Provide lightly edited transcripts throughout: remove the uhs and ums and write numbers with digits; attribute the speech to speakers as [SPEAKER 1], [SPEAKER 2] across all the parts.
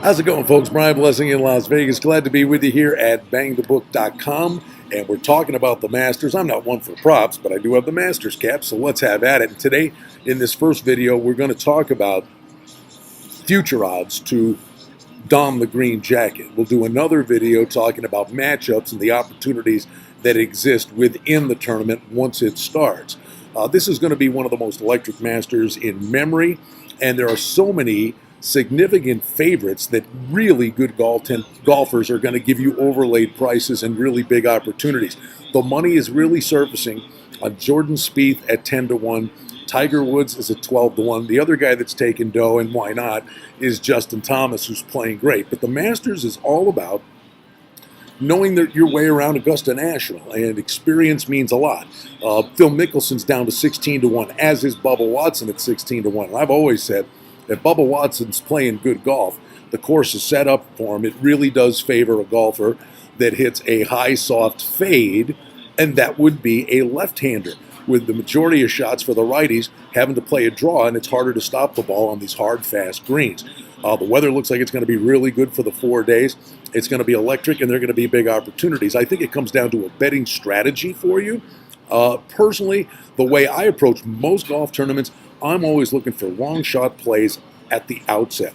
[SPEAKER 1] How's it going, folks? Brian Blessing in Las Vegas. Glad to be with you here at bangthebook.com. And we're talking about the Masters. I'm not one for props, but I do have the Masters cap, so let's have at it. And today, in this first video, we're going to talk about future odds to don the green jacket. We'll do another video talking about matchups and the opportunities that exist within the tournament once it starts. This is going to be one of the most electric Masters in memory, and there are so many significant favorites that really good golfers are going to give you overlaid prices and really big opportunities. The money is really surfacing on Jordan Spieth at 10-1. Tiger Woods is at 12-1. The other guy that's taken dough, and why not, is Justin Thomas, who's playing great. But the Masters is all about knowing that your way around Augusta National, and experience means a lot. Phil Mickelson's down to 16-1, as is Bubba Watson at 16-1. And I've always said, if Bubba Watson's playing good golf, the course is set up for him. It really does favor a golfer that hits a high, soft fade, and that would be a left-hander, with the majority of shots for the righties having to play a draw, and it's harder to stop the ball on these hard, fast greens. The weather looks like it's going to be really good for the 4 days. It's going to be electric, and there are going to be big opportunities. I think it comes down to a betting strategy for you. Personally, the way I approach most golf tournaments, I'm always looking for long shot plays at the outset.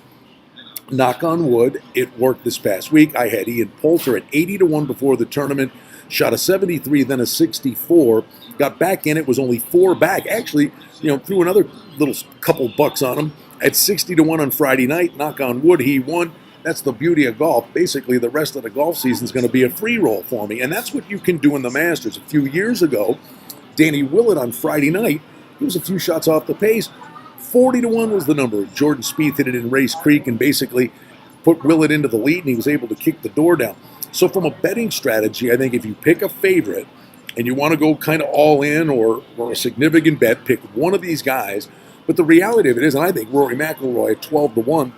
[SPEAKER 1] Knock on wood, it worked this past week. I had Ian Poulter at 80-1 before the tournament, shot a 73, then a 64, got back in it, was only 4 back. Actually, threw another little couple bucks on him at 60-1 on Friday night. Knock on wood, he won. That's the beauty of golf. Basically, the rest of the golf season is going to be a free roll for me, and that's what you can do in the Masters. A few years ago, Danny Willett on Friday night, he was a few shots off the pace. 40-1 was the number. Jordan Spieth hit it in Race Creek and basically put Willett into the lead, and he was able to kick the door down. So from a betting strategy, I think if you pick a favorite and you want to go kind of all in or a significant bet, pick one of these guys. But the reality of it is, and I think Rory McIlroy at 12-1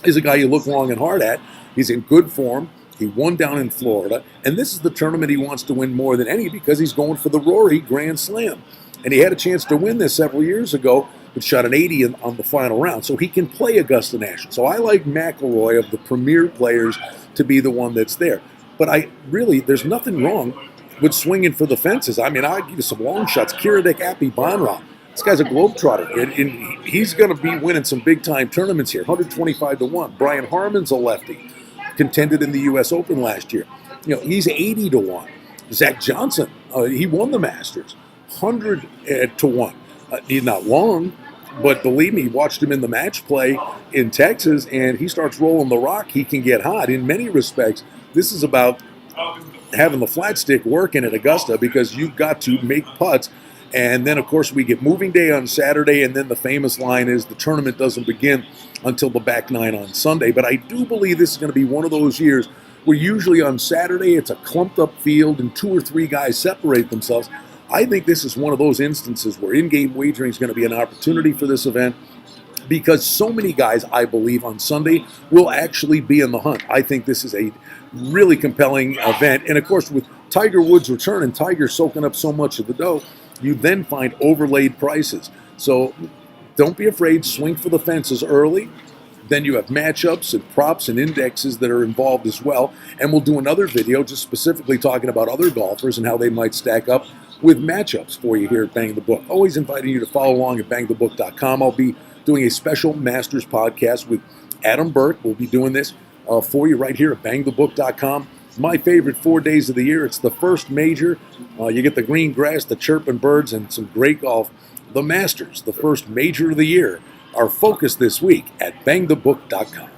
[SPEAKER 1] is a guy you look long and hard at. He's in good form. He won down in Florida, and this is the tournament he wants to win more than any because he's going for the Rory Grand Slam. And he had a chance to win this several years ago, but shot an 80 on the final round. So he can play Augusta National. So I like McIlroy of the premier players to be the one that's there. But there's nothing wrong with swinging for the fences. I mean, I'll give you some long shots. Kiradech Aphibarnrat. This guy's a globetrotter, and he's going to be winning some big-time tournaments here, 125-1. Brian Harman's a lefty, contended in the U.S. Open last year. He's 80-1. Zach Johnson, he won the Masters. 100-1. He's not long, but believe me, watched him in the match play in Texas, and he starts rolling the rock. He can get hot. In many respects, this is about having the flat stick working at Augusta because you've got to make putts. And then, of course, we get moving day on Saturday, and then the famous line is the tournament doesn't begin until the back nine on Sunday. But I do believe this is going to be one of those years where usually on Saturday it's a clumped-up field and 2 or 3 guys separate themselves. I think this is one of those instances where in-game wagering is going to be an opportunity for this event because so many guys, I believe, on Sunday will actually be in the hunt. I think this is a really compelling event. And, of course, with Tiger Woods' return and Tiger soaking up so much of the dough, you then find overlaid prices. So don't be afraid. Swing for the fences early. Then you have matchups and props and indexes that are involved as well. And we'll do another video just specifically talking about other golfers and how they might stack up with matchups for you here at Bang the Book. Always inviting you to follow along at bangthebook.com. I'll be doing a special Masters podcast with Adam Burke. We'll be doing this for you right here at bangthebook.com. My favorite 4 days of the year. It's the first major. You get the green grass, the chirping birds, and some great golf. The Masters, the first major of the year. Our focus this week at bangthebook.com.